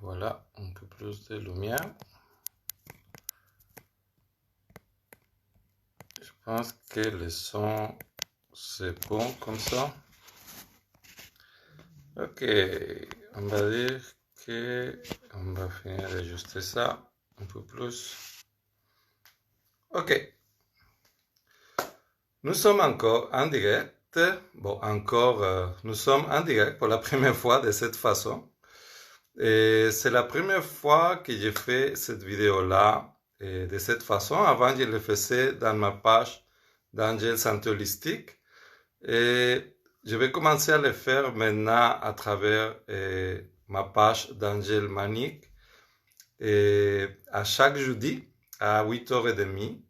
Voilà, un peu plus de lumière. Je pense que le son, c'est bon comme ça. Ok, on va dire que on va finir d'ajuster ça un peu plus. Ok, nous sommes encore en direct. Bon, nous sommes en direct pour la première fois de cette façon. Et c'est la première fois que j'ai fait cette vidéo-là de cette façon. Avant, je le faisais dans ma page d'Angel Santé Holistique. Et je vais commencer à le faire maintenant à travers ma page d'Angel Manique. Et à chaque jeudi, à 8h30,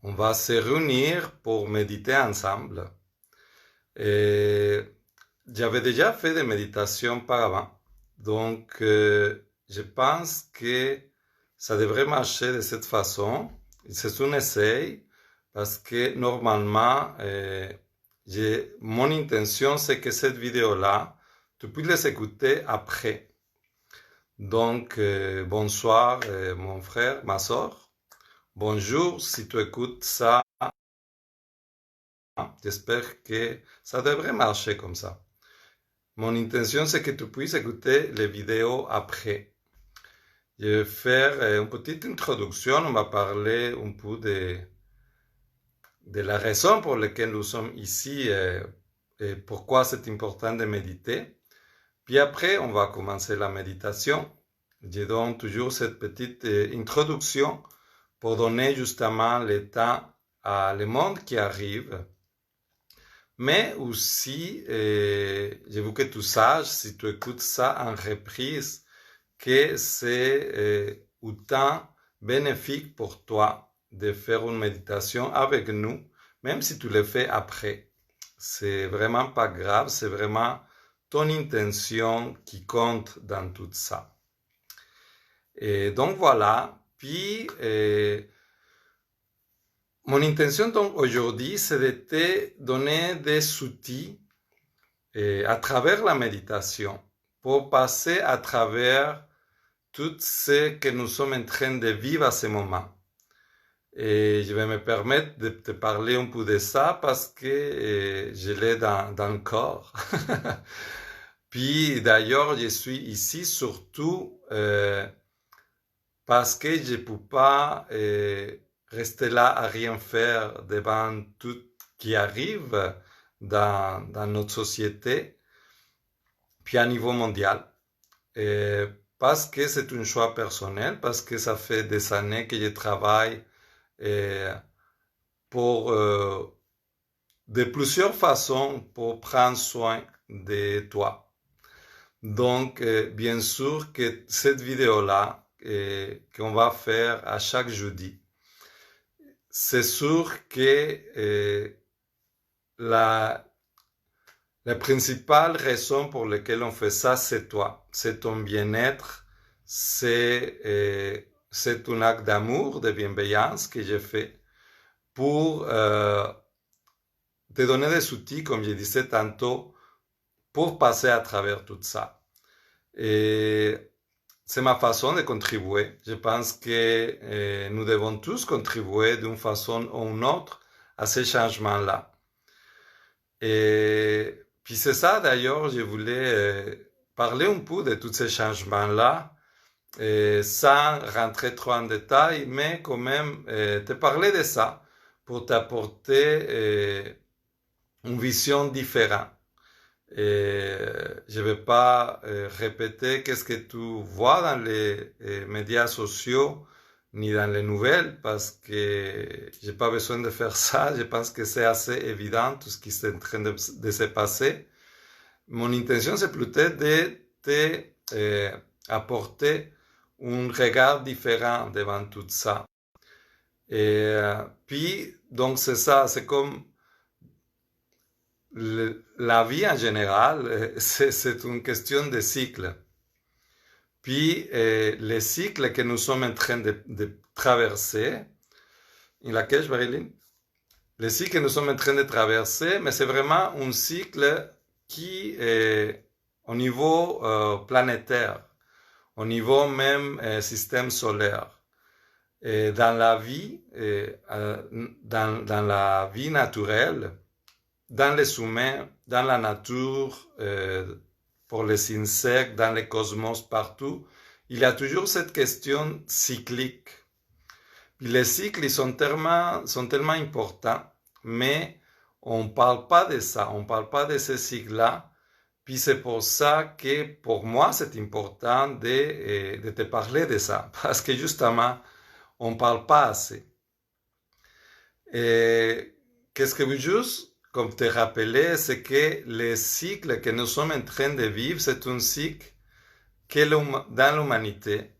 on va se réunir pour méditer ensemble. Et j'avais déjà fait des méditations par avant. Donc, je pense que ça devrait marcher de cette façon. C'est un essai parce que normalement, mon intention, c'est que cette vidéo-là, tu puisses les écouter après. Donc, bonsoir, mon frère, ma soeur. Bonjour, si tu écoutes ça, j'espère que ça devrait marcher comme ça. Mon intention, c'est que tu puisses écouter les vidéos après. Je vais faire une petite introduction. On va parler un peu de la raison pour laquelle nous sommes ici et pourquoi c'est important de méditer. Puis après, on va commencer la méditation. Je donne toujours cette petite introduction pour donner justement le temps à le monde qui arrive. Mais aussi, je veux que tu saches, si tu écoutes ça en reprise, que c'est autant bénéfique pour toi de faire une méditation avec nous, même si tu le fais après. C'est vraiment pas grave, c'est vraiment ton intention qui compte dans tout ça. Et donc voilà, puis mon intention donc aujourd'hui, c'est de te donner des outils à travers la méditation pour passer à travers tout ce que nous sommes en train de vivre à ce moment. Et je vais me permettre de te parler un peu de ça parce que je l'ai dans le corps. Puis d'ailleurs, je suis ici surtout parce que je ne peux pas rester là à rien faire devant tout qui arrive dans notre société, puis à niveau mondial. Parce que c'est un choix personnel, parce que ça fait des années que je travaille pour de plusieurs façons pour prendre soin de toi. Donc, bien sûr que cette vidéo-là qu'on va faire à chaque jeudi, c'est sûr que la principale raison pour laquelle on fait ça, c'est toi. C'est ton bien-être. C'est un acte d'amour, de bienveillance que j'ai fait pour te donner des outils, comme je disais tantôt, pour passer à travers tout ça. Et c'est ma façon de contribuer. Je pense que nous devons tous contribuer d'une façon ou d'une autre à ces changements-là. Et puis c'est ça d'ailleurs, je voulais parler un peu de tous ces changements-là, sans rentrer trop en détail, mais quand même te parler de ça pour t'apporter une vision différente. Et je ne vais pas répéter qu'est-ce que tu vois dans les médias sociaux ni dans les nouvelles parce que j'ai pas besoin de faire ça. Je pense que c'est assez évident tout ce qui est en train de se passer. Mon intention, c'est peut-être de te apporter un regard différent devant tout ça. Et puis, donc c'est ça, c'est comme la vie en général, c'est une question de cycle. Puis les cycles que nous sommes en train de traverser, in laquelle, Marilyn? Les cycles que nous sommes en train de traverser, mais c'est vraiment un cycle qui est au niveau planétaire. au niveau même système solaire. Dans la vie, dans la vie naturelle, dans les humains, dans la nature, pour les insectes, dans le cosmos, partout, il y a toujours cette question cyclique. Puis les cycles sont tellement importants, mais on ne parle pas de ça, on ne parle pas de ces cycles-là. Puis c'est pour ça que pour moi, c'est important de te parler de ça, parce que justement, on ne parle pas assez. Et qu'est-ce que juste, comme te rappeler, c'est que le cycle que nous sommes en train de vivre, c'est un cycle que dans l'humanité,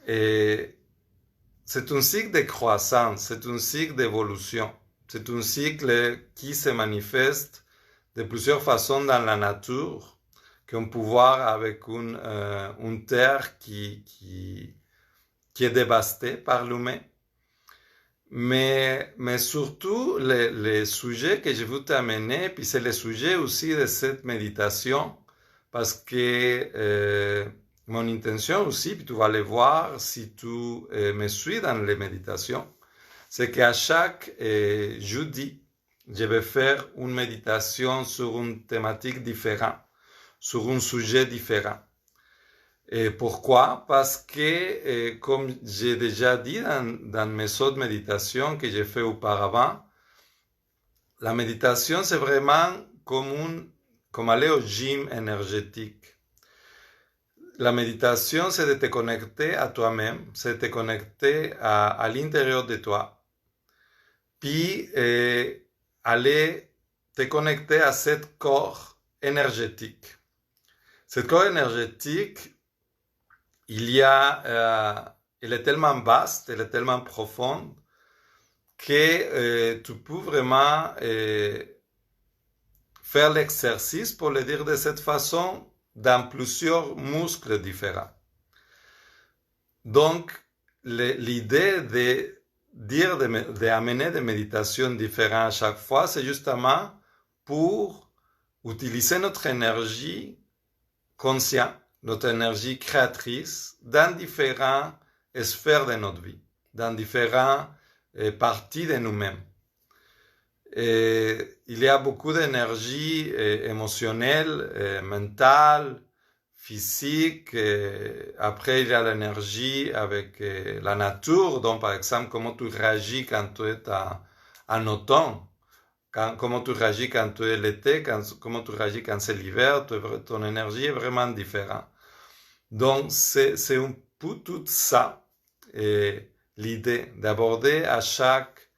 et c'est un cycle de croissance, c'est un cycle d'évolution, c'est un cycle qui se manifeste de plusieurs façons dans la nature, qu'on peut voir avec une terre qui est dévastée par l'humain. Mais surtout, les sujets que je veux t'amener, puis c'est le sujet aussi de cette méditation, parce que mon intention aussi, puis tu vas le voir si tu me suis dans les méditations, c'est qu'à chaque jeudi, je vais faire une méditation sur une thématique différente, sur un sujet différent. Et pourquoi? Parce que, comme j'ai déjà dit dans mes autres méditations que j'ai fait auparavant, la méditation, c'est vraiment comme aller au gym énergétique. La méditation, c'est de te connecter à toi-même, c'est de te connecter à l'intérieur de toi, puis aller te connecter à ce corps énergétique. Ce corps énergétique, il est tellement vaste, il est tellement profond que tu peux vraiment faire l'exercice, pour le dire de cette façon, dans plusieurs muscles différents. Donc, l'idée d'amener des méditations différentes à chaque fois, c'est justement pour utiliser notre énergie consciente, notre énergie créatrice dans différentes sphères de notre vie, dans différentes parties de nous-mêmes. Et il y a beaucoup d'énergie émotionnelle, mentale, physique. Après, il y a l'énergie avec la nature. Donc, par exemple, comment tu réagis quand tu es en automne, comment tu réagis quand tu es l'été, comment tu réagis quand c'est l'hiver. Ton énergie est vraiment différente. Donc, c'est un peu tout ça, l'idée d'aborder à chaque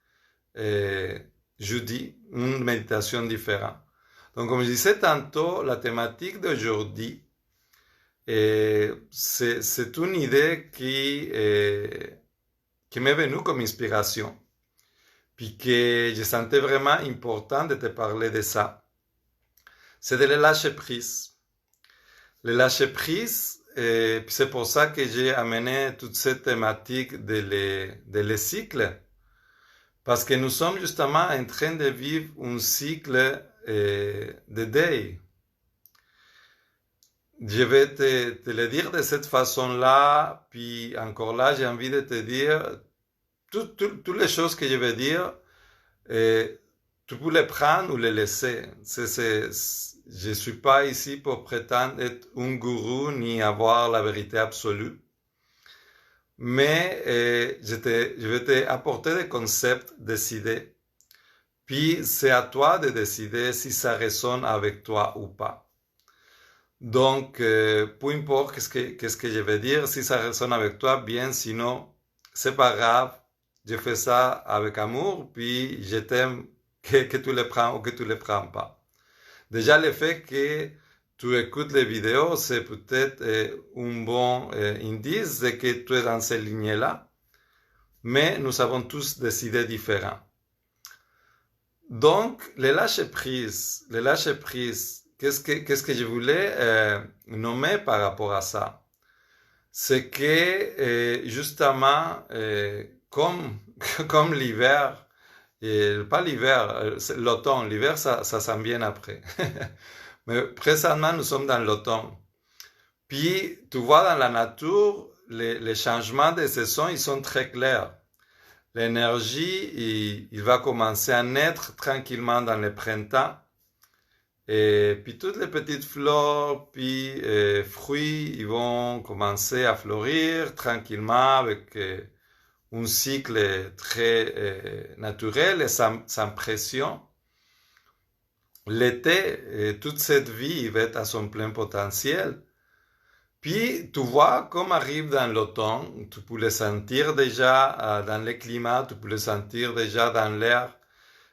jeudi une méditation différente. Donc, comme je disais tantôt, la thématique d'aujourd'hui, c'est une idée qui m'est venue comme inspiration, puis que je sentais vraiment important de te parler de ça. C'est de le lâcher prise. Le lâcher prise, puis c'est pour ça que j'ai amené toute cette thématique de les cycles, parce que nous sommes justement en train de vivre un cycle de deuil. Je vais te le dire de cette façon-là, puis encore là, j'ai envie de te dire, toutes les choses que je vais dire, tu peux les prendre ou les laisser. Je ne suis pas ici pour prétendre être un gourou ni avoir la vérité absolue. Mais je vais t'apporter des concepts, des idées. Puis c'est à toi de décider si ça résonne avec toi ou pas. Donc, peu importe qu'est-ce que je vais dire, si ça résonne avec toi, bien, sinon, c'est pas grave. Je fais ça avec amour, puis je t'aime que tu le prends ou que tu le prends pas. Déjà, le fait que tu écoutes les vidéos, c'est peut-être un bon indice de que tu es dans cette lignée-là, mais nous avons tous des idées différentes. Donc, le lâcher-prise, qu'est-ce que je voulais nommer par rapport à ça? C'est que, justement, comme l'hiver, pas l'hiver, l'automne, ça s'en vient après. Mais présentement, nous sommes dans l'automne. Puis, tu vois, dans la nature, les changements de saison, ils sont très clairs. L'énergie, il va commencer à naître tranquillement dans le printemps. Et puis toutes les petites fleurs, puis fruits, ils vont commencer à fleurir tranquillement avec un cycle très naturel et sans pression. L'été, toute cette vie va être à son plein potentiel. Puis, tu vois, comme arrive dans l'automne, tu peux le sentir déjà dans le climat, tu peux le sentir déjà dans l'air.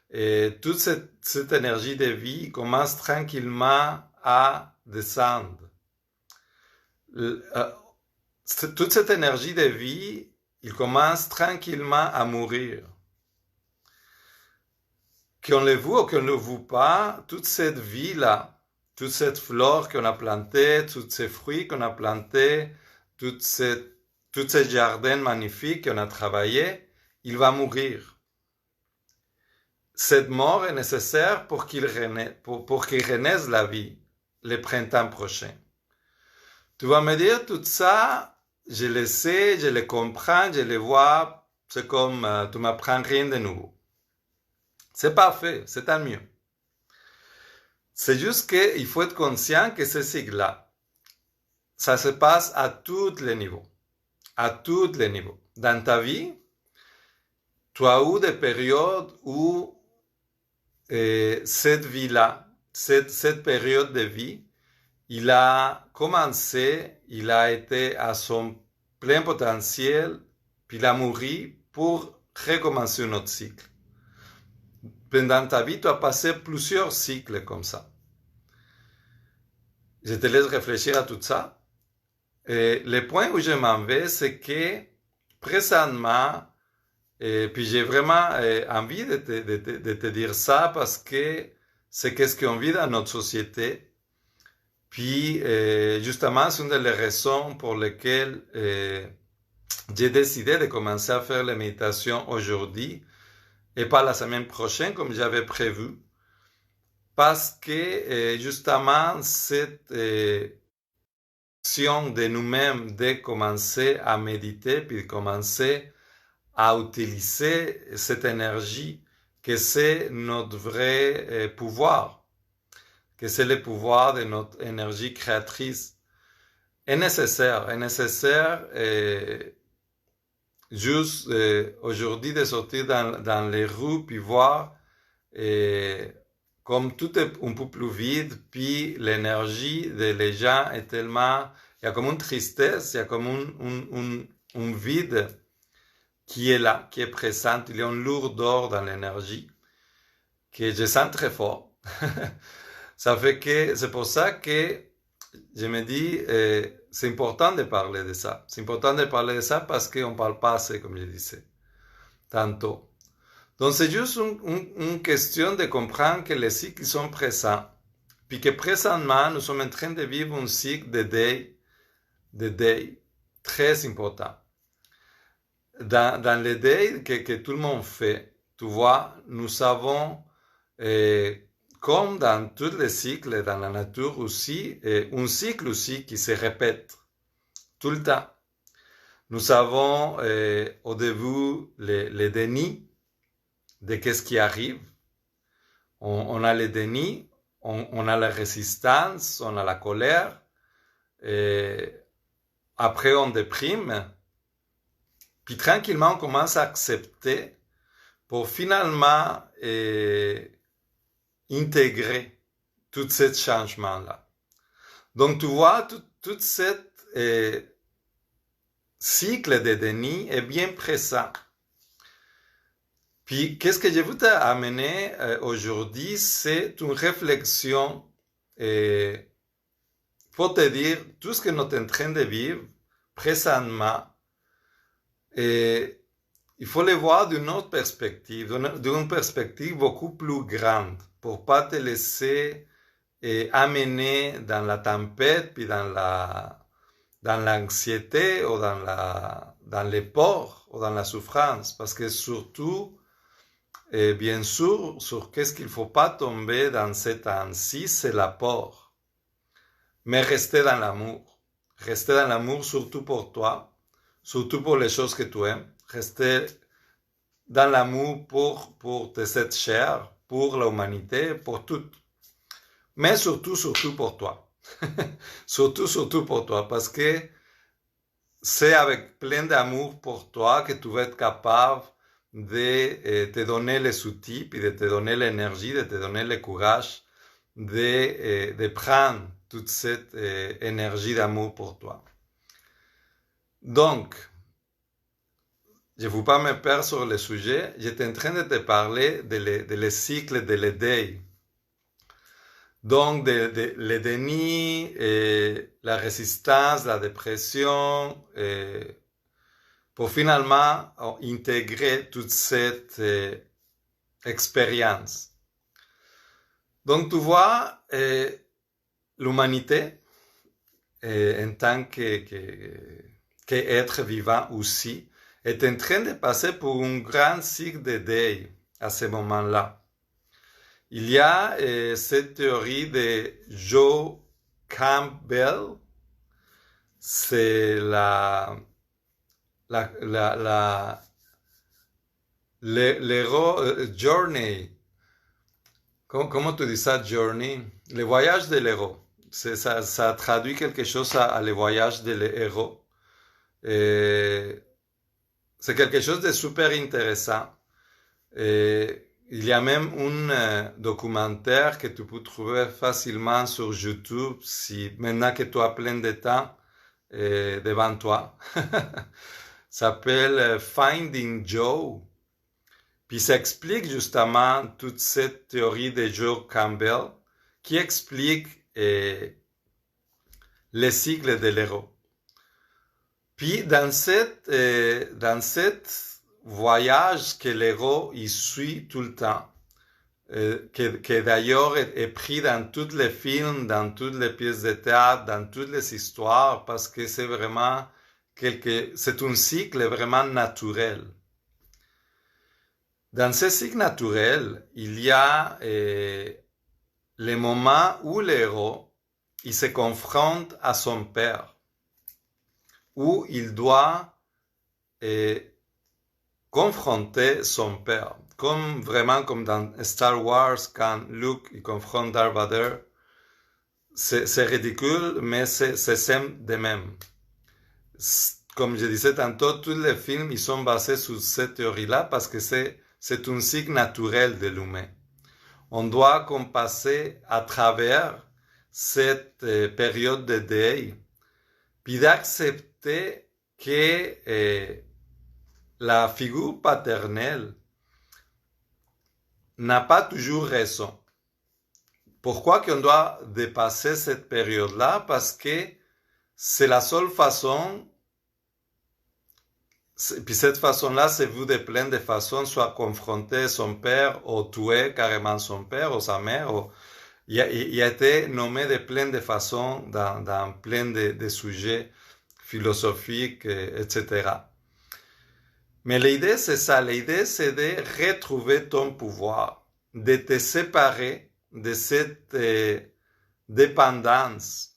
Et toute cette énergie de vie commence tranquillement à descendre. Toute cette énergie de vie, il commence tranquillement à mourir. Qu'on le voit ou qu'on ne le voit pas, toute cette vie-là, toute cette flore qu'on a plantée, tous ces fruits qu'on a plantés, tous ces jardins magnifiques qu'on a travaillés, il va mourir. Cette mort est nécessaire pour qu'il renaisse la vie le printemps prochain. Tu vas me dire tout ça, je le sais, je le comprends, je le vois, c'est comme tu m'apprends rien de nouveau. C'est parfait, c'est tant mieux. C'est juste qu'il faut être conscient que ce cycle-là, ça se passe à tous les niveaux. À tous les niveaux. Dans ta vie, tu as eu des périodes où cette vie-là, cette période de vie, il a commencé, il a été à son plein potentiel, puis il a mouru pour recommencer un autre cycle. Pendant ta vie, tu as passé plusieurs cycles comme ça. Je te laisse réfléchir à tout ça. Et le point où je m'en vais, c'est que présentement, et puis j'ai vraiment envie de te dire ça parce que c'est qu'est-ce qu'on vit dans notre société. Puis justement, c'est une des raisons pour lesquelles j'ai décidé de commencer à faire la méditation aujourd'hui et pas la semaine prochaine comme j'avais prévu. Parce que justement, cette action de nous-mêmes de commencer à méditer, puis de commencer à utiliser cette énergie, que c'est notre vrai pouvoir, que c'est le pouvoir de notre énergie créatrice, est nécessaire juste aujourd'hui de sortir dans les rues puis voir comme tout est un peu plus vide, puis l'énergie des gens est tellement, il y a comme une tristesse, il y a comme un vide qui est là, qui est présent, il y a une lourdeur dans l'énergie que je sens très fort. Ça fait que c'est pour ça que je me dis, c'est important de parler de ça. C'est important de parler de ça parce qu'on ne parle pas assez, comme je disais, tantôt. Donc c'est juste une question de comprendre que les cycles sont présents, puis que présentement, nous sommes en train de vivre un cycle de deuil très important. Dans les deuils que tout le monde fait, tu vois, nous avons, comme dans tous les cycles, dans la nature aussi, un cycle aussi qui se répète tout le temps. Nous avons au début les dénis de qu'est-ce qui arrive. On a le déni, on a la résistance, on a la colère, et après on déprime, puis tranquillement on commence à accepter pour finalement intégrer tout ce changement-là. Donc tu vois, tout cette cycle de déni est bien présent. Puis, qu'est-ce que je veux t'amener aujourd'hui, c'est une réflexion pour te dire tout ce que nous sommes en train de vivre présentement. Et il faut le voir d'une autre perspective, d'une perspective beaucoup plus grande, pour pas te laisser amener dans la tempête, puis dans l'anxiété, ou dans les peurs, ou dans la souffrance. Parce que surtout, et bien sûr, sur qu'est-ce qu'il ne faut pas tomber dans ces temps-ci, c'est la peur. Mais rester dans l'amour. Rester dans l'amour surtout pour toi, surtout pour les choses que tu aimes. Rester dans l'amour pour tes êtres chers, pour l'humanité, pour tout. Mais surtout pour toi. surtout pour toi, parce que c'est avec plein d'amour pour toi que tu vas être capable de te donner les outils, puis de te donner l'énergie, de te donner le courage de prendre toute cette énergie d'amour pour toi. Donc, je ne veux pas me perdre sur le sujet, j'étais en train de te parler de les cycles de l'EDEI. Donc, le déni, la résistance, la dépression, pour finalement intégrer toute cette expérience. Donc, tu vois, l'humanité, en tant qu'être vivant aussi, est en train de passer pour un grand cycle de deuil à ce moment-là. Il y a cette théorie de Joe Campbell, c'est l'héros Journey. Comment tu dis ça, Journey? Le voyage de l'héros. Ça traduit quelque chose à le voyage de l'héros. C'est quelque chose de super intéressant. Il y a même un documentaire que tu peux trouver facilement sur YouTube si maintenant que tu as plein de temps devant toi. Ça s'appelle Finding Joe. Puis ça explique justement toute cette théorie de Joe Campbell qui explique les cycles de l'héros. Puis dans cette voyage que l'héros il suit tout le temps, que d'ailleurs est pris dans tous les films, dans toutes les pièces de théâtre, dans toutes les histoires, parce que c'est vraiment c'est un cycle vraiment naturel. Dans ce cycle naturel, il y a les moments où l'héros il se confronte à son père, où il doit confronter son père, vraiment comme dans Star Wars quand Luke il confronte Darth Vader. C'est ridicule, mais c'est de même. Comme je disais tantôt, tous les films ils sont basés sur cette théorie-là parce que c'est un cycle naturel de l'humain. On doit passer à travers cette période de deuil, puis d'accepter que la figure paternelle n'a pas toujours raison. Pourquoi qu'on doit dépasser cette période-là? Parce que c'est la seule façon, puis cette façon-là, c'est vu de plein de façons, soit confronter son père ou tuer carrément son père ou sa mère. Il a été nommé de plein de façons dans plein de sujets philosophiques, etc. Mais l'idée, c'est ça. L'idée, c'est de retrouver ton pouvoir, de te séparer de cette dépendance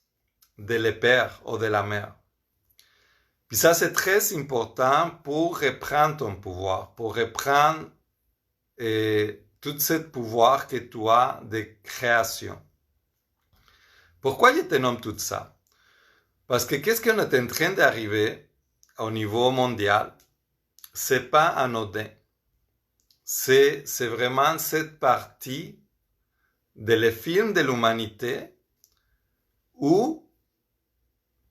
de le père ou de la mère. Puis ça, c'est très important pour reprendre ton pouvoir, pour reprendre tout ce pouvoir que tu as de création. Pourquoi je te nomme tout ça? Parce que qu'est-ce qu'on est en train d'arriver au niveau mondial? C'est pas anodin. C'est vraiment cette partie de le film de l'humanité où,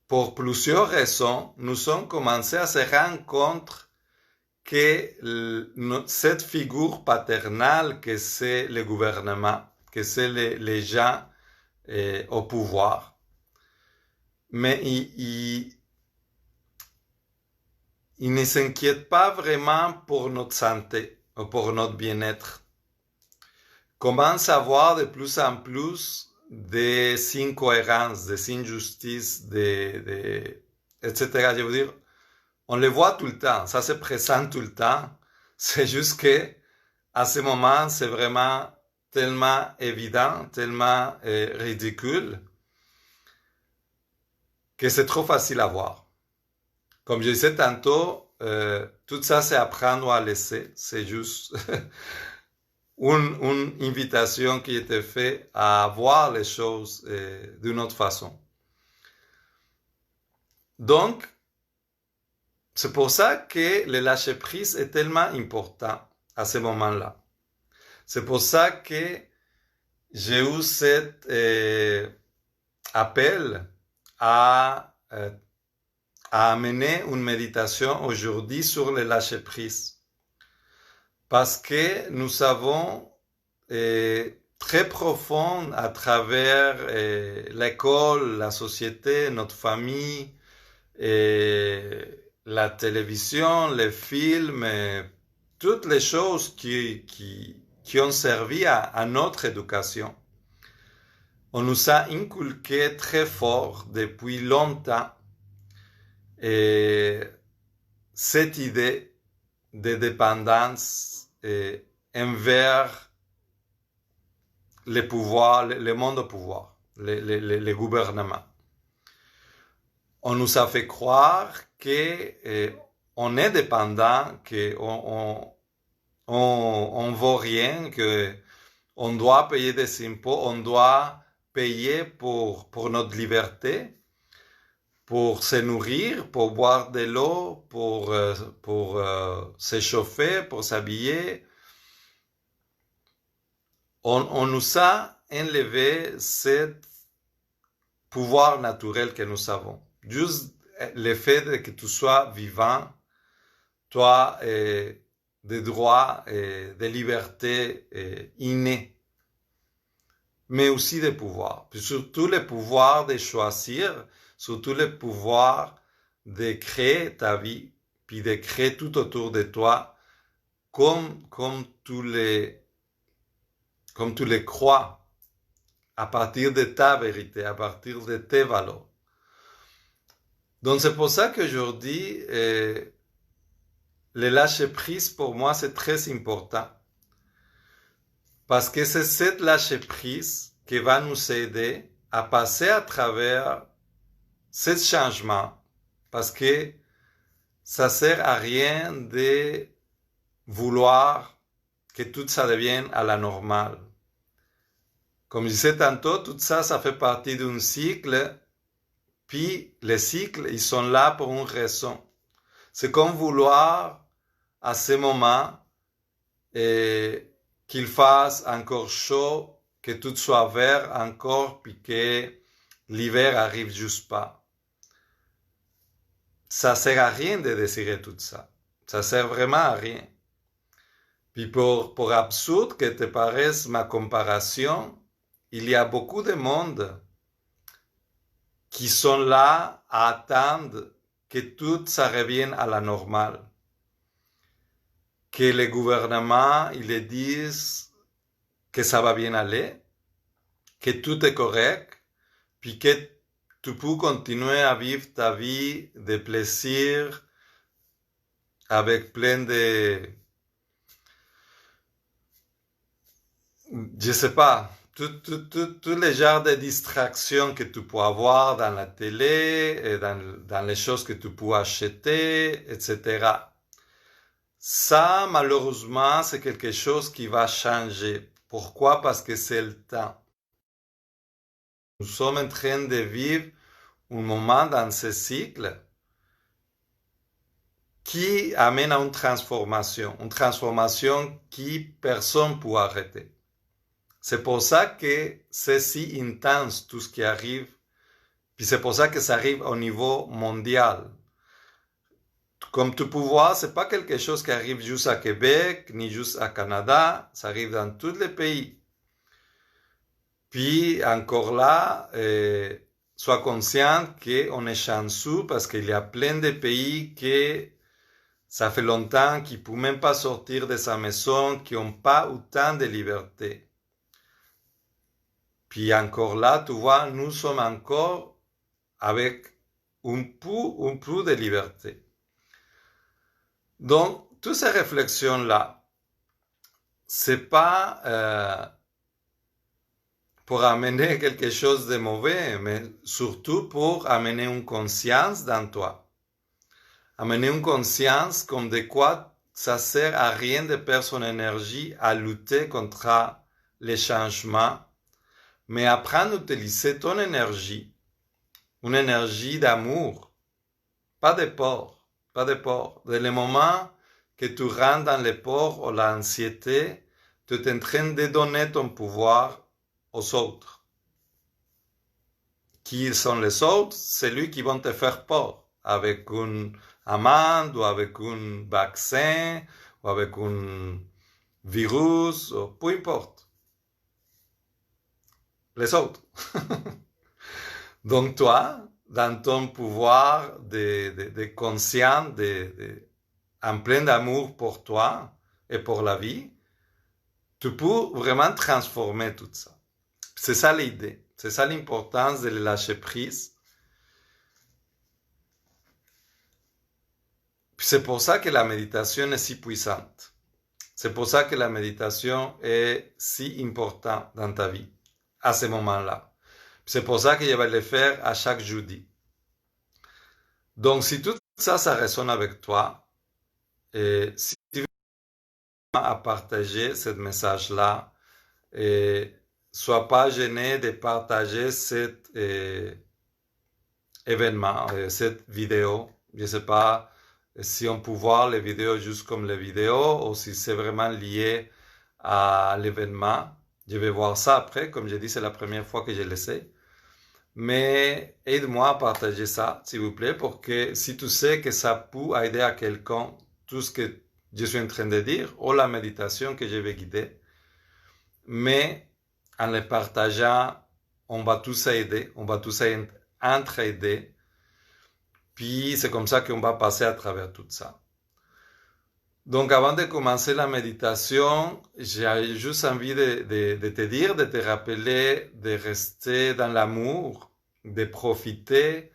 pour plusieurs raisons, nous avons commencé à se rendre compte que cette figure paternelle que c'est le gouvernement, que c'est les gens au pouvoir, mais il ne s'inquiète pas vraiment pour notre santé ou pour notre bien-être. Commence à voir de plus en plus des incohérences, des injustices, etc. Je veux dire, on les voit tout le temps, ça se présente tout le temps. C'est juste que à ce moment, c'est vraiment tellement évident, tellement ridicule. que c'est trop facile à voir. Comme je disais tantôt, tout ça, c'est apprendre à laisser. C'est juste une invitation qui était faite à voir les choses d'une autre façon. Donc, c'est pour ça que le lâcher-prise est tellement important à ce moment-là. C'est pour ça que j'ai eu cet appel à amener une méditation aujourd'hui sur le lâcher-prise. Parce que nous avons très profond à travers l'école, la société, notre famille, la télévision, les films, toutes les choses qui ont servi à notre éducation. On nous a inculqué très fort depuis longtemps cette idée de dépendance envers les pouvoirs, le monde au pouvoir, les gouvernements. On nous a fait croire qu'on est dépendant, qu'on on vaut rien, qu'on doit payer des impôts, on doit payer pour notre liberté, pour se nourrir, pour boire de l'eau, pour s'échauffer, pour s'habiller. On nous a enlevé ce pouvoir naturel que nous avons. Juste le fait que tu sois vivant, tu as des droits, des libertés innées, mais aussi des pouvoirs. Puis surtout le pouvoir de choisir, surtout le pouvoir de créer ta vie, puis de créer tout autour de toi comme tu les crois, à partir de ta vérité, à partir de tes valeurs. Donc c'est pour ça qu'aujourd'hui, le lâcher-prise pour moi c'est très important. Parce que c'est cette lâcher-prise qui va nous aider à passer à travers ce changement. Parce que ça sert à rien de vouloir que tout ça devienne à la normale. Comme je disais tantôt, tout ça, ça fait partie d'un cycle. Puis les cycles, ils sont là pour une raison. C'est comme vouloir, à ce moment, qu'il fasse encore chaud, que tout soit vert encore, puis que l'hiver arrive juste pas. Ça sert à rien de désirer tout ça. Ça sert vraiment à rien. Puis pour absurde que te paraisse ma comparaison, il y a beaucoup de monde qui sont là à attendre que tout ça revienne à la normale. Que les gouvernements ils disent que ça va bien aller, que tout est correct, puis que tu peux continuer à vivre ta vie de plaisir avec plein de... Je sais pas, tous les genres de distractions que tu peux avoir dans la télé, et dans les choses que tu peux acheter, etc. Ça, malheureusement, c'est quelque chose qui va changer. Pourquoi? Parce que c'est le temps. Nous sommes en train de vivre un moment dans ce cycle qui amène à une transformation qui personne ne peut arrêter. C'est pour ça que c'est si intense tout ce qui arrive, puis c'est pour ça que ça arrive au niveau mondial. Comme tu peux voir, c'est pas quelque chose qui arrive juste à Québec, ni juste à Canada, ça arrive dans tous les pays. Puis encore là, sois conscient qu'on est chanceux parce qu'il y a plein de pays qui, ça fait longtemps qu'ils ne peuvent même pas sortir de sa maison, qui n'ont pas autant de liberté. Puis encore là, tu vois, nous sommes encore avec un peu de liberté. Donc, toutes ces réflexions-là, c'est pas pour amener quelque chose de mauvais, mais surtout pour amener une conscience dans toi. Amener une conscience comme de quoi ça sert à rien de perdre son énergie à lutter contre les changements, mais apprendre à utiliser ton énergie, une énergie d'amour, pas de peur, pas de peur. Dès le moment que tu rentres dans les peurs ou l'anxiété, tu es en train de donner ton pouvoir aux autres. Qui sont les autres? C'est lui qui vont te faire peur avec une amende ou avec un vaccin ou avec un virus, ou peu importe. Les autres. Donc toi, dans ton pouvoir de conscient, en plein d'amour pour toi et pour la vie, tu peux vraiment transformer tout ça. C'est ça l'idée. C'est ça l'importance de le lâcher prise. C'est pour ça que la méditation est si puissante. C'est pour ça que la méditation est si importante dans ta vie, à ce moment-là. C'est pour ça que je vais le faire à chaque jeudi. Donc, si tout ça, ça résonne avec toi, et si tu veux à partager ce message-là, et sois pas gêné de partager cet événement, cette vidéo. Je ne sais pas si on peut voir les vidéos juste comme les vidéos ou si c'est vraiment lié à l'événement. Je vais voir ça après. Comme j'ai dit, c'est la première fois que je l'essaie. Mais aide-moi à partager ça, s'il vous plaît, pour que si tu sais que ça peut aider à quelqu'un, tout ce que je suis en train de dire, ou la méditation que je vais guider, mais en le partageant, on va tous aider, on va tous entraider, puis c'est comme ça qu'on va passer à travers tout ça. Donc avant de commencer la méditation, j'ai juste envie de te dire, de te rappeler de rester dans l'amour, de profiter,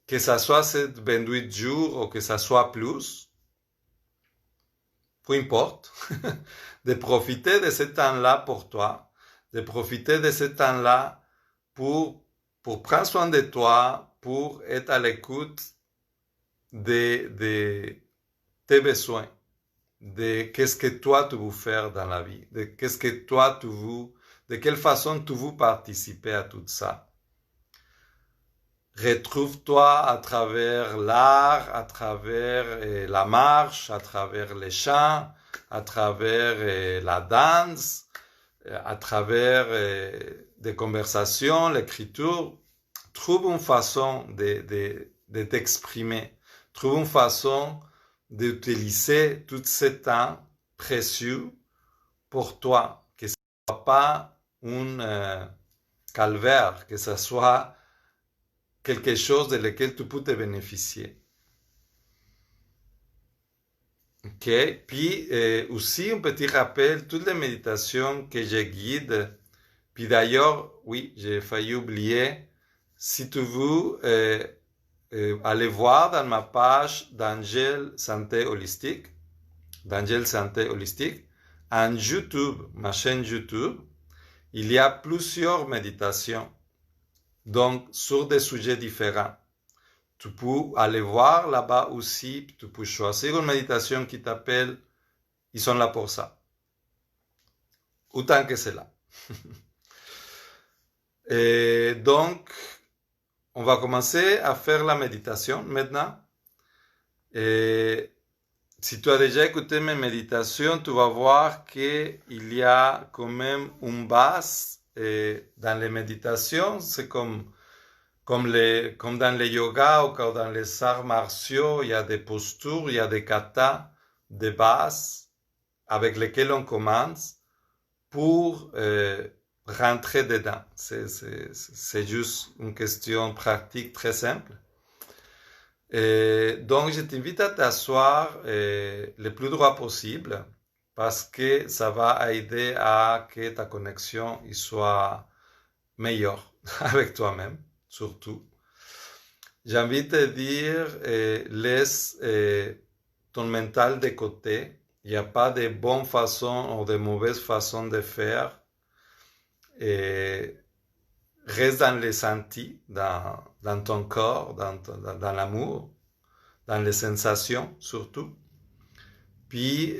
que ça soit ces 28 jours ou que ça soit plus, peu importe, de profiter de ce temps-là pour toi, de profiter de ce temps-là pour prendre soin de toi, pour être à l'écoute de tes besoins, de qu'est-ce que toi tu veux faire dans la vie, de qu'est-ce que toi tu veux, de quelle façon tu veux participer à tout ça. Retrouve-toi à travers l'art, à travers la marche, à travers les chants, à travers la danse, à travers des conversations, l'écriture. Trouve une façon de t'exprimer. Trouve une façon d'utiliser tout ce temps précieux pour toi. Que ce ne soit pas un calvaire, que ce soit quelque chose de lequel tu peux te bénéficier. Ok? Puis aussi un petit rappel, toutes les méditations que je guide, puis d'ailleurs, oui, j'ai failli oublier, si tu veux aller voir dans ma page d'Angel Santé Holistique, en YouTube, ma chaîne YouTube, il y a plusieurs méditations, donc sur des sujets différents. Tu peux aller voir là-bas aussi, tu peux choisir une méditation qui t'appelle, ils sont là pour ça. Autant que c'est là. Et donc, on va commencer à faire la méditation maintenant. Et si tu as déjà écouté mes méditations, tu vas voir qu'il y a quand même une base dans les méditations. C'est comme dans les yoga ou comme dans les arts martiaux, il y a des postures, il y a des katas, des bases avec lesquelles on commence pour rentrer dedans. C'est juste une question pratique très simple. Donc, je t'invite à t'asseoir le plus droit possible parce que ça va aider à que ta connexion soit meilleure avec toi-même, surtout. J'ai envie de te dire, laisse ton mental de côté. Il n'y a pas de bonne façon ou de mauvaise façon de faire. et reste dans les sentis, dans ton corps, dans l'amour, dans les sensations surtout. Puis,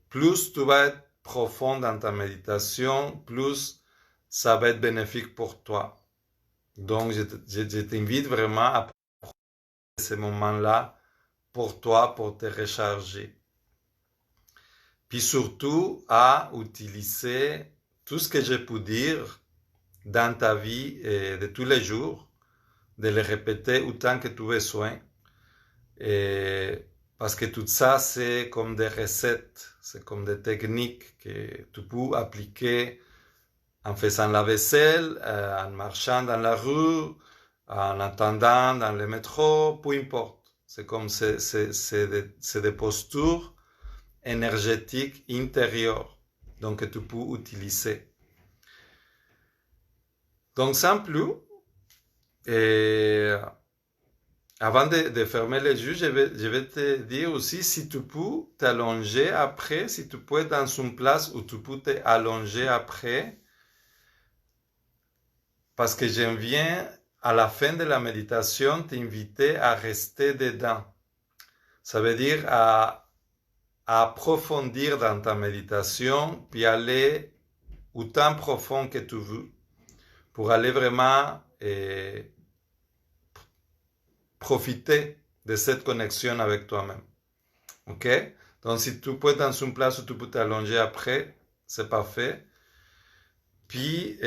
plus tu vas être profond dans ta méditation, plus ça va être bénéfique pour toi. Donc, je t'invite vraiment à prendre ces moments-là pour toi, pour te recharger. Puis surtout, à utiliser tout ce que je peux dire dans ta vie de tous les jours, de le répéter autant que tu as besoin. Parce que tout ça, c'est comme des recettes, c'est comme des techniques que tu peux appliquer en faisant la vaisselle, en marchant dans la rue, en attendant dans le métro, peu importe. C'est comme c'est des postures énergétiques intérieures, donc que tu peux utiliser. Donc sans plus, avant de fermer les yeux, je vais te dire aussi si tu peux t'allonger après, si tu peux être dans une place où tu peux t'allonger après, parce que je viens à la fin de la méditation t'inviter à rester dedans. Ça veut dire à approfondir dans ta méditation, puis aller autant profond que tu veux, pour aller vraiment profiter de cette connexion avec toi-même. Ok? Donc, si tu peux être dans une place où tu peux t'allonger après, c'est parfait. Puis,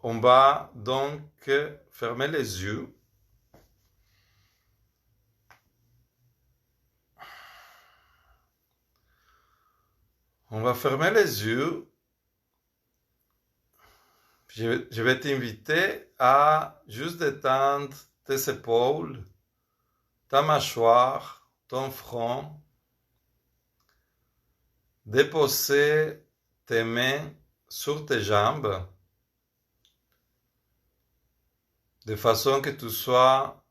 on va donc fermer les yeux. On va fermer les yeux. Je vais t'inviter à juste détendre tes épaules, ta mâchoire, ton front. Déposer tes mains sur tes jambes de façon que tu sois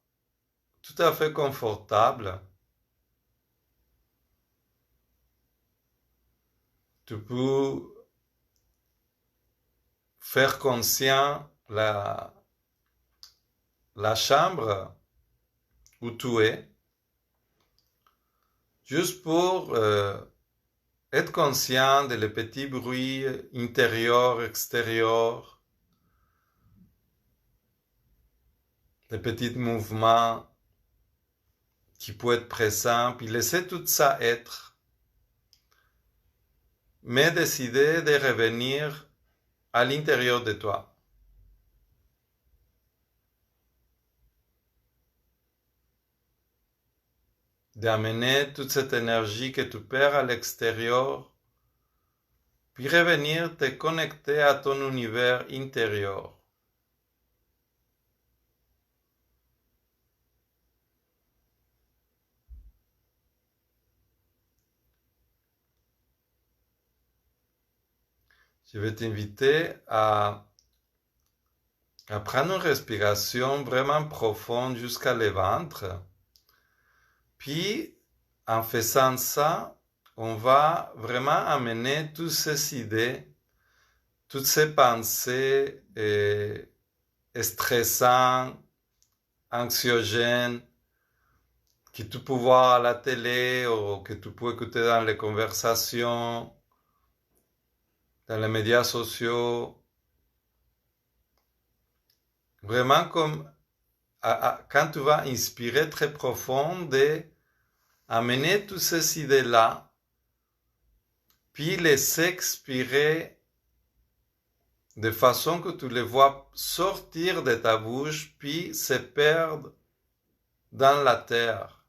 tout à fait confortable. Tu peux faire conscient la chambre où tu es, juste pour être conscient des petits bruits intérieurs, extérieurs, des petits mouvements qui peuvent être présents, puis laisser tout ça être, mais décider de revenir à l'intérieur de toi. D'amener toute cette énergie que tu perds à l'extérieur, puis revenir te connecter à ton univers intérieur. Je vais t'inviter à prendre une respiration vraiment profonde jusqu'à le ventre. Puis, en faisant ça, on va vraiment amener toutes ces idées, toutes ces pensées stressantes, anxiogènes, que tu peux voir à la télé ou que tu peux écouter dans les conversations, dans les médias sociaux. Vraiment comme quand tu vas inspirer très profond, amener toutes ces idées-là, puis les expirer de façon que tu les vois sortir de ta bouche, puis se perdre dans la terre.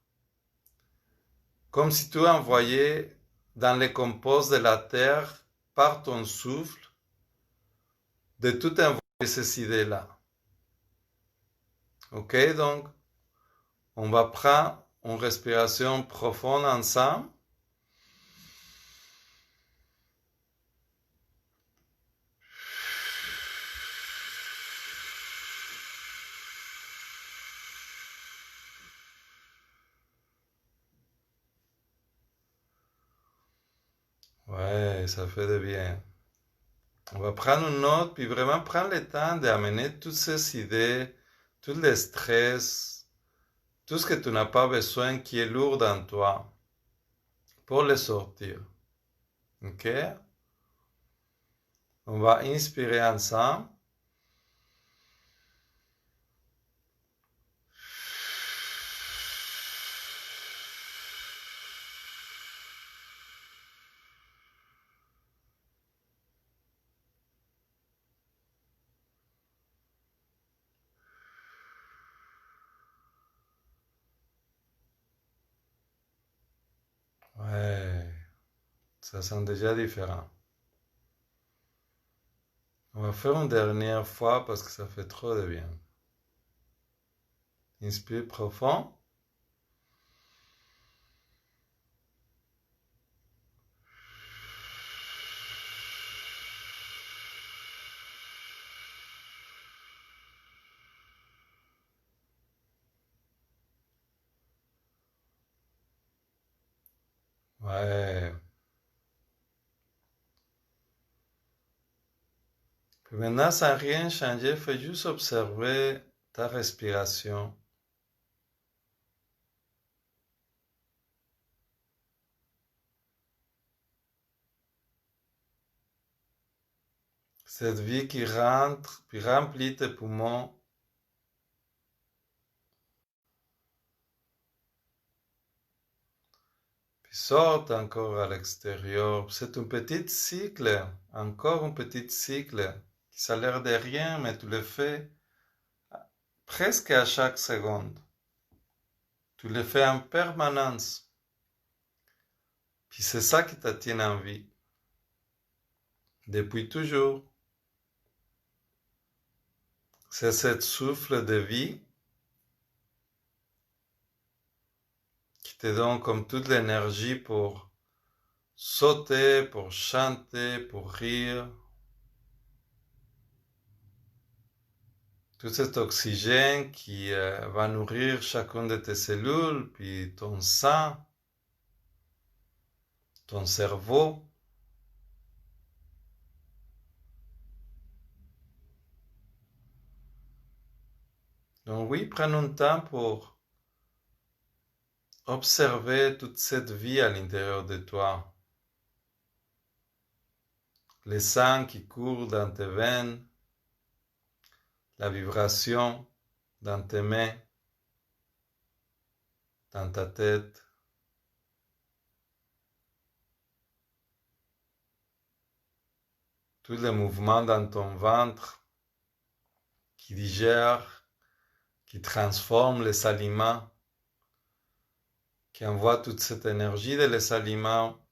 Comme si tu envoyais dans les composts de la terre, par ton souffle, de tout envoyer ces idées-là. Ok, donc, on va prendre une respiration profonde ensemble. Ouais, ça fait du bien. On va prendre une note, puis vraiment prendre le temps d'amener toutes ces idées, tout le stress, tout ce que tu n'as pas besoin qui est lourd en toi, pour le sortir. Ok? On va inspirer ensemble. Ouais, ça sent déjà différent. On va faire une dernière fois parce que ça fait trop de bien. Inspire profond. Ouais. Puis maintenant, sans rien changer, fais juste observer ta respiration. Cette vie qui rentre, puis remplit tes poumons. Puis sort encore à l'extérieur. C'est un petit cycle, encore un petit cycle, qui ça a l'air de rien, mais tu le fais presque à chaque seconde. Tu le fais en permanence. Puis c'est ça qui te tient en vie. Depuis toujours. C'est ce souffle de vie qui te donne comme toute l'énergie pour sauter, pour chanter, pour rire. Tout cet oxygène qui va nourrir chacune de tes cellules, puis ton sang, ton cerveau. Donc oui, prends un temps pour observer toute cette vie à l'intérieur de toi. Le sang qui court dans tes veines, la vibration dans tes mains, dans ta tête. Tous les mouvements dans ton ventre qui digèrent, qui transforment les aliments, qui envoient toute cette énergie de les aliments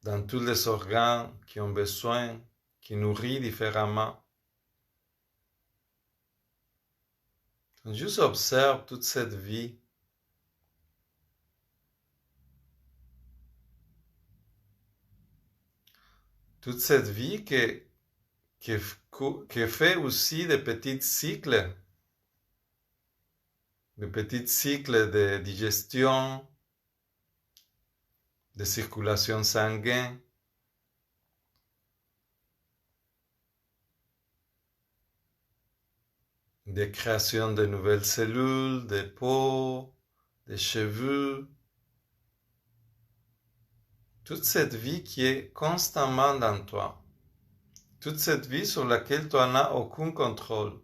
dans tous les organes qui ont besoin, qui nourrissent différemment. Donc, juste observe toute cette vie. Toute cette vie qui fait aussi des petits cycles de digestion, de circulation sanguine, de création de nouvelles cellules, de peau, de cheveux. Toute cette vie qui est constamment dans toi. Toute cette vie sur laquelle tu n'as aucun contrôle.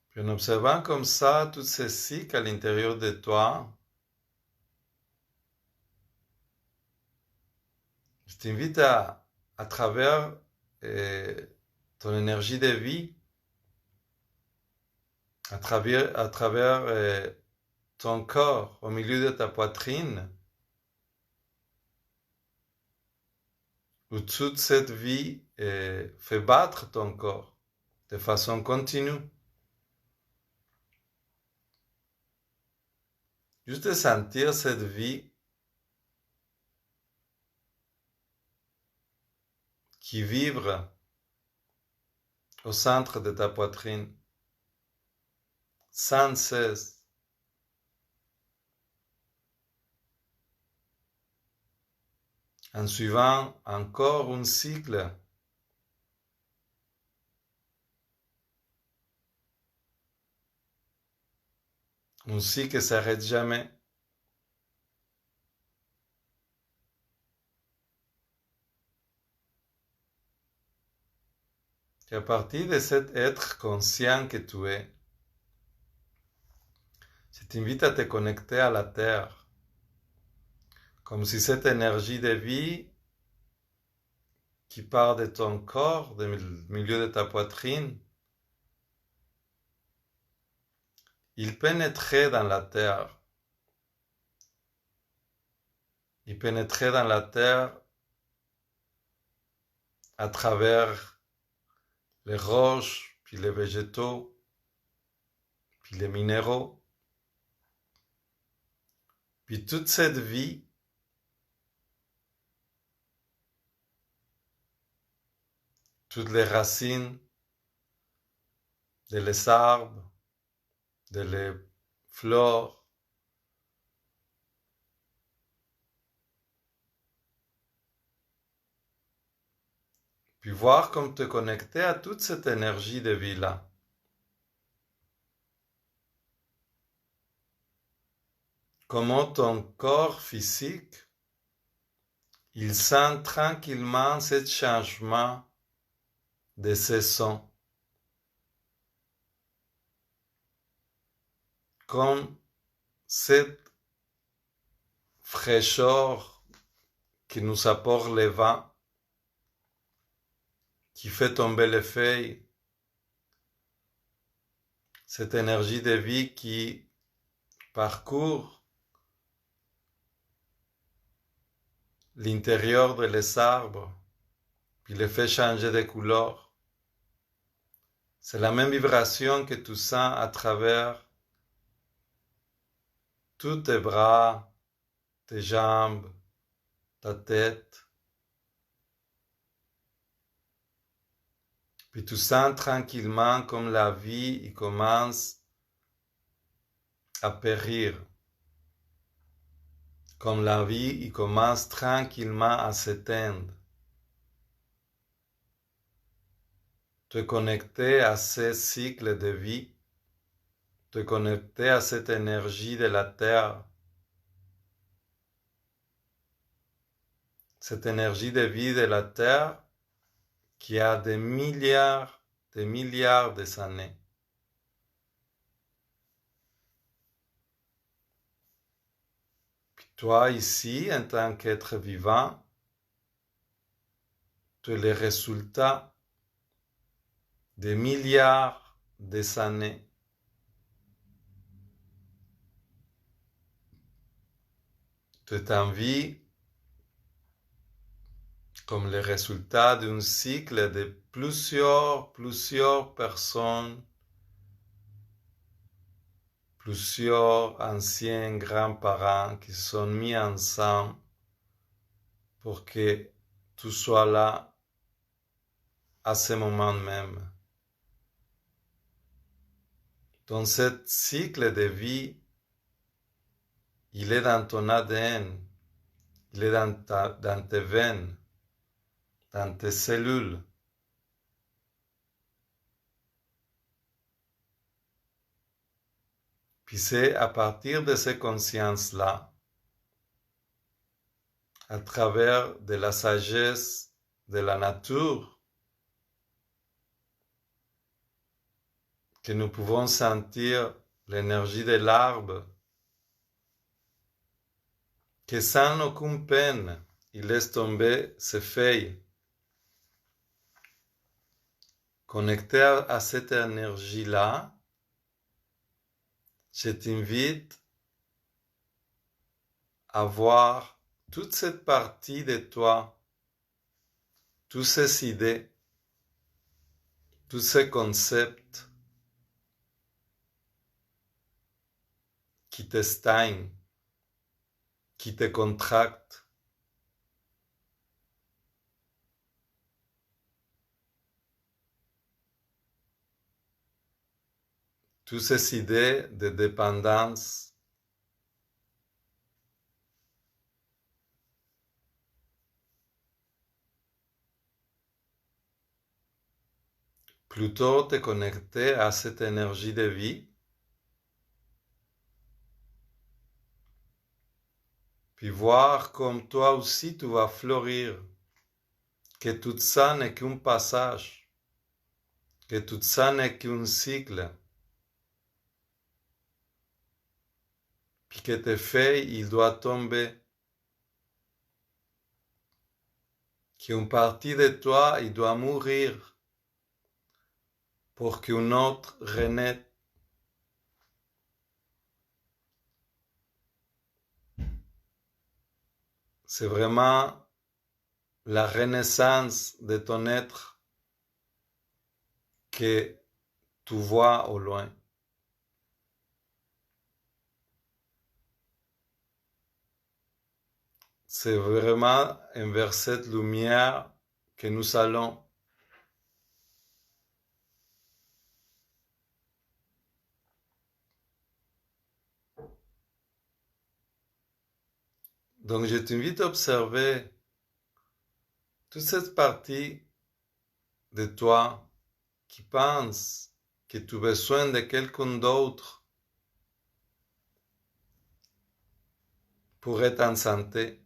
Puis en observant comme ça tous ces cycles à l'intérieur de toi, je t'invite à travers ton énergie de vie, à travers ton corps, au milieu de ta poitrine, où toute cette vie fait battre ton corps de façon continue. Juste de sentir cette vie qui vibre au centre de ta poitrine, sans cesse. En suivant encore un cycle, un cycle qui ne s'arrête jamais. Et à partir de cet être conscient que tu es, je t'invite à te connecter à la Terre, comme si cette énergie de vie qui part de ton corps, du milieu de ta poitrine, il pénétrait dans la Terre. Il pénétrait dans la Terre à travers les roches, puis les végétaux, puis les minéraux. Puis toute cette vie toutes les racines des arbres, des fleurs, puis voir comment te connecter à toute cette énergie de vie-là. Comment ton corps physique, il sent tranquillement ce changement de saison. Comme cette fraîcheur qui nous apporte le vent, qui fait tomber les feuilles, cette énergie de vie qui parcourt l'intérieur des arbres, puis les fait changer de couleur. C'est la même vibration que tu sens à travers tous tes bras, tes jambes, ta tête. Puis tu sens tranquillement comme la vie il commence à périr. Comme la vie il commence tranquillement à s'éteindre. Te connecter à ce cycle de vie, te connecter à cette énergie de la Terre, cette énergie de vie de la Terre qui a des milliards d'années. Puis toi ici, en tant qu'être vivant, tu es le résultat des milliards d'années. Tu es en vie comme le résultat d'un cycle de plusieurs personnes, plusieurs anciens grands-parents qui se sont mis ensemble pour que tu sois là à ce moment même. Dans ce cycle de vie, il est dans ton ADN, il est dans tes veines, dans tes cellules. Puis c'est à partir de ces consciences-là, à travers de la sagesse de la nature, que nous pouvons sentir l'énergie de l'arbre, que sans aucune peine, il laisse tomber ses feuilles. Connecté à cette énergie-là, je t'invite à voir toute cette partie de toi, toutes ces idées, tous ces concepts qui te stagnent, qui te contractent. toutes ces idées de dépendance, plutôt te connecter à cette énergie de vie, puis voir comme toi aussi tu vas fleurir, que tout ça n'est qu'un passage, que tout ça n'est qu'un cycle, puis que tes feuilles, il doit tomber, qu'une partie de toi, il doit mourir pour qu'une autre renaisse. C'est vraiment la renaissance de ton être que tu vois au loin. C'est vraiment envers cette lumière que nous allons. Donc je t'invite à observer toute cette partie de toi qui pense que tu as besoin de quelqu'un d'autre pour être en santé.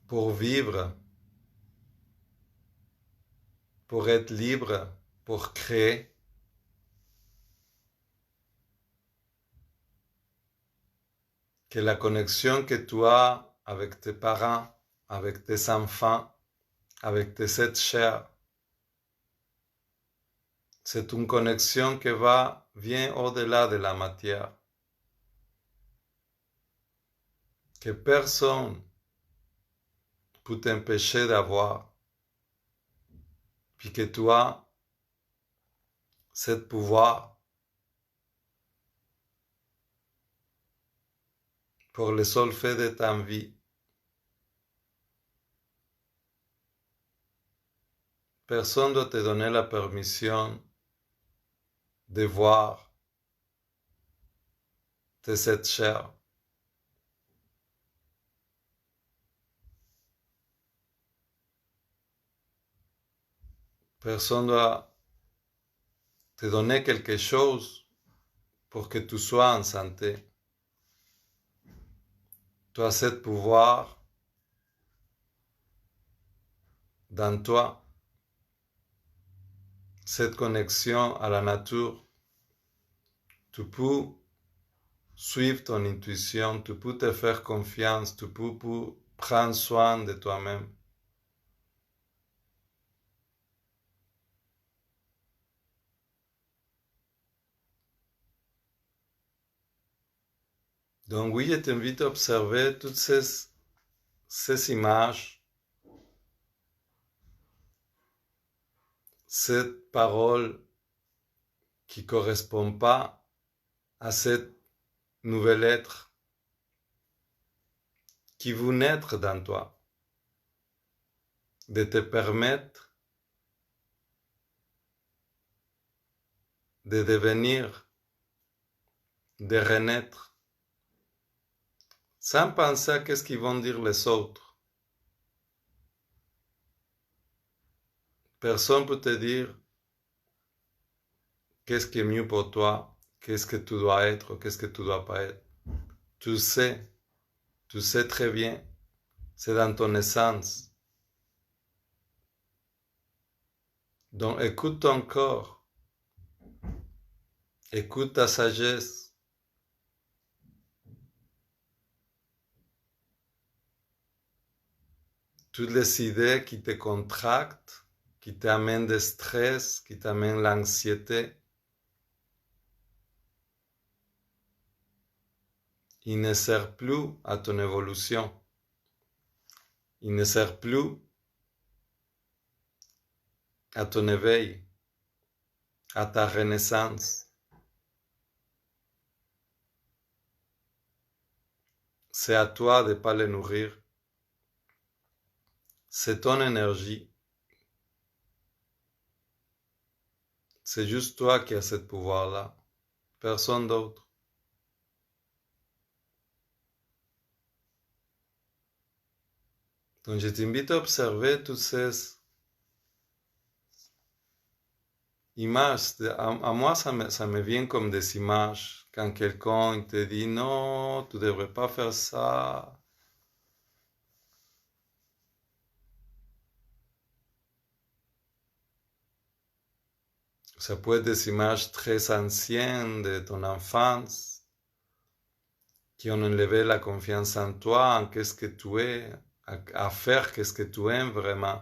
Pour vivre, pour être libre, pour créer. Que la connexion que tu as avec tes parents, avec tes enfants, avec tes êtres chers, c'est une connexion qui vient au-delà de la matière. Que personne peut t'empêcher d'avoir. Puis que tu as ce pouvoir pour le seul fait de ta vie. Personne ne doit te donner la permission de voir tes êtres chers. Personne ne doit te donner quelque chose pour que tu sois en santé. Tu as ce pouvoir dans toi, cette connexion à la nature. Tu peux suivre ton intuition, tu peux te faire confiance, tu peux prendre soin de toi-même. Donc oui, je t'invite à observer toutes ces images, cette parole qui ne correspond pas à cette nouvel être qui veut naître dans toi, de te permettre de devenir, de renaître, sans penser à qu'est-ce qu'ils vont dire les autres. Personne ne peut te dire qu'est-ce qui est mieux pour toi, qu'est-ce que tu dois être, qu'est-ce que tu ne dois pas être. Tu sais très bien, c'est dans ton essence. Donc écoute ton corps, écoute ta sagesse. Toutes les idées qui te contractent, qui t'amènent du stress, qui t'amènent l'anxiété, ils ne servent plus à ton évolution. Ils ne servent plus à ton éveil, à ta renaissance. C'est à toi de ne pas les nourrir. C'est ton énergie. C'est juste toi qui as ce pouvoir-là, personne d'autre. Donc je t'invite à observer toutes ces images. À moi, ça me vient comme des images. Quand quelqu'un te dit non, tu ne devrais pas faire ça. Ça peut être des images très anciennes de ton enfance qui ont enlevé la confiance en toi, en qu'est-ce que tu es, à faire qu'est-ce que tu aimes vraiment.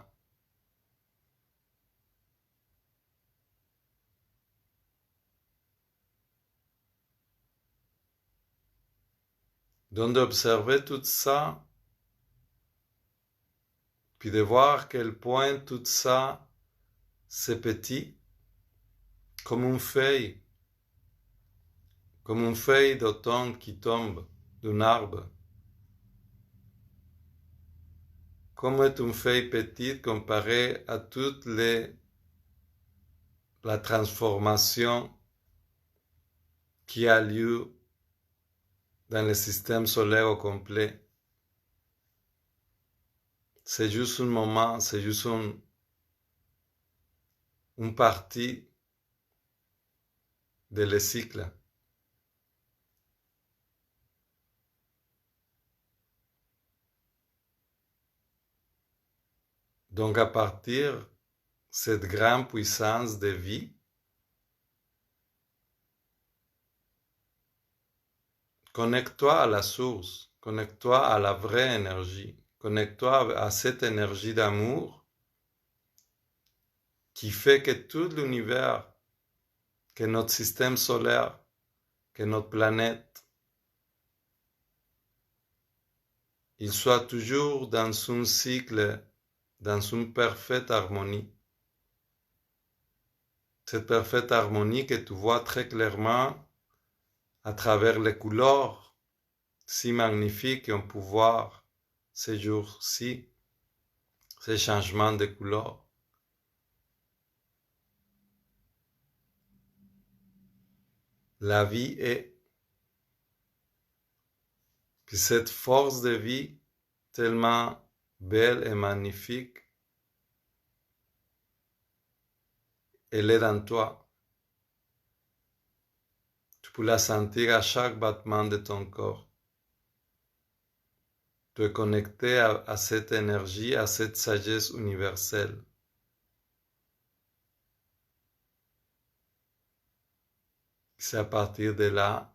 Donc d'observer tout ça, puis de voir à quel point tout ça, c'est petit, comme une feuille d'automne qui tombe d'un arbre. Comme est une feuille petite comparée à toute la transformation qui a lieu dans le système solaire au complet. C'est juste un moment, c'est juste une partie de le cycle. Donc à partir de cette grande puissance de vie, connecte-toi à la source, connecte-toi à la vraie énergie, connecte-toi à cette énergie d'amour qui fait que tout l'univers, que notre système solaire, que notre planète, il soit toujours dans un cycle, dans une parfaite harmonie. Cette parfaite harmonie que tu vois très clairement à travers les couleurs si magnifiques qu'on peut voir ces jours-ci, ces changements de couleurs. La vie est, puis cette force de vie tellement belle et magnifique, elle est dans toi. Tu peux la sentir à chaque battement de ton corps. Tu es connecté à cette énergie, à cette sagesse universelle. C'est à partir de là,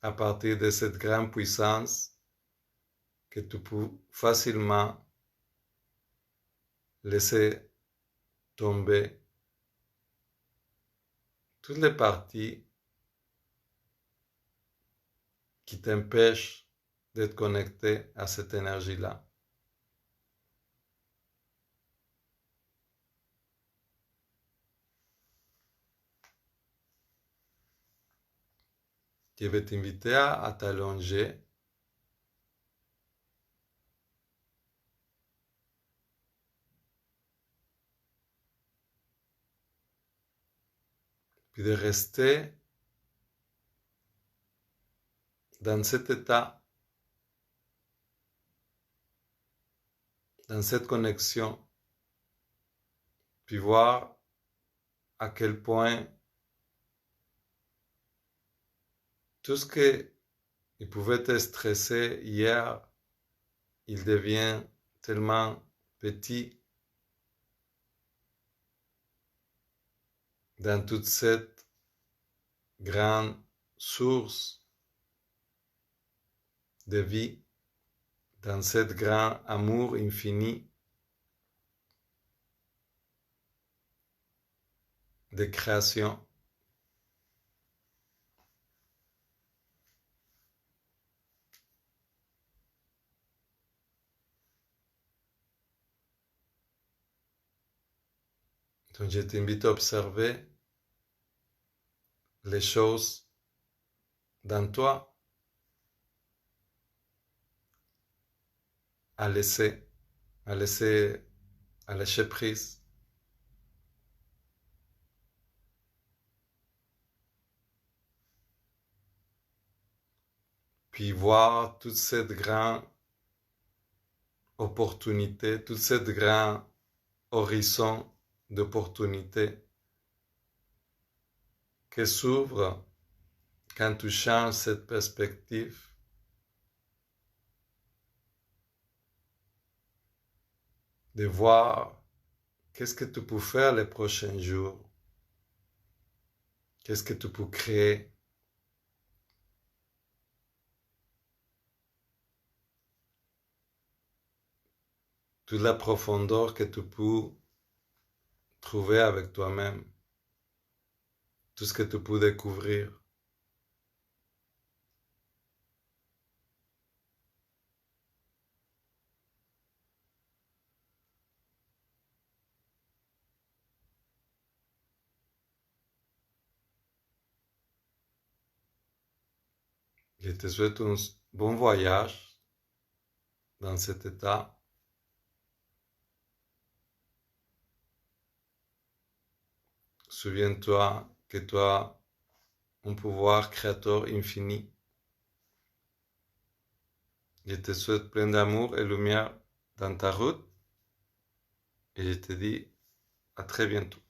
à partir de cette grande puissance, que tu peux facilement laisser tomber toutes les parties qui t'empêchent d'être connecté à cette énergie-là. Je vais t'inviter à t'allonger puis de rester dans cet état, dans cette connexion, puis voir à quel point tout ce qui pouvait te stresser hier, il devient tellement petit dans toute cette grande source de vie, dans cet grand amour infini de création. Donc je t'invite à observer les choses dans toi, à laisser, à lâcher prise. puis voir toute cette grande opportunité, toute cette grande horizon d'opportunités qui s'ouvre quand tu changes cette perspective. De voir qu'est-ce que tu peux faire les prochains jours, qu'est-ce que tu peux créer. Toute la profondeur que tu peux trouver avec toi-même, tout ce que tu peux découvrir. Je te souhaite un bon voyage dans cet état. Souviens-toi que tu as un pouvoir créateur infini. Je te souhaite plein d'amour et lumière dans ta route et je te dis à très bientôt.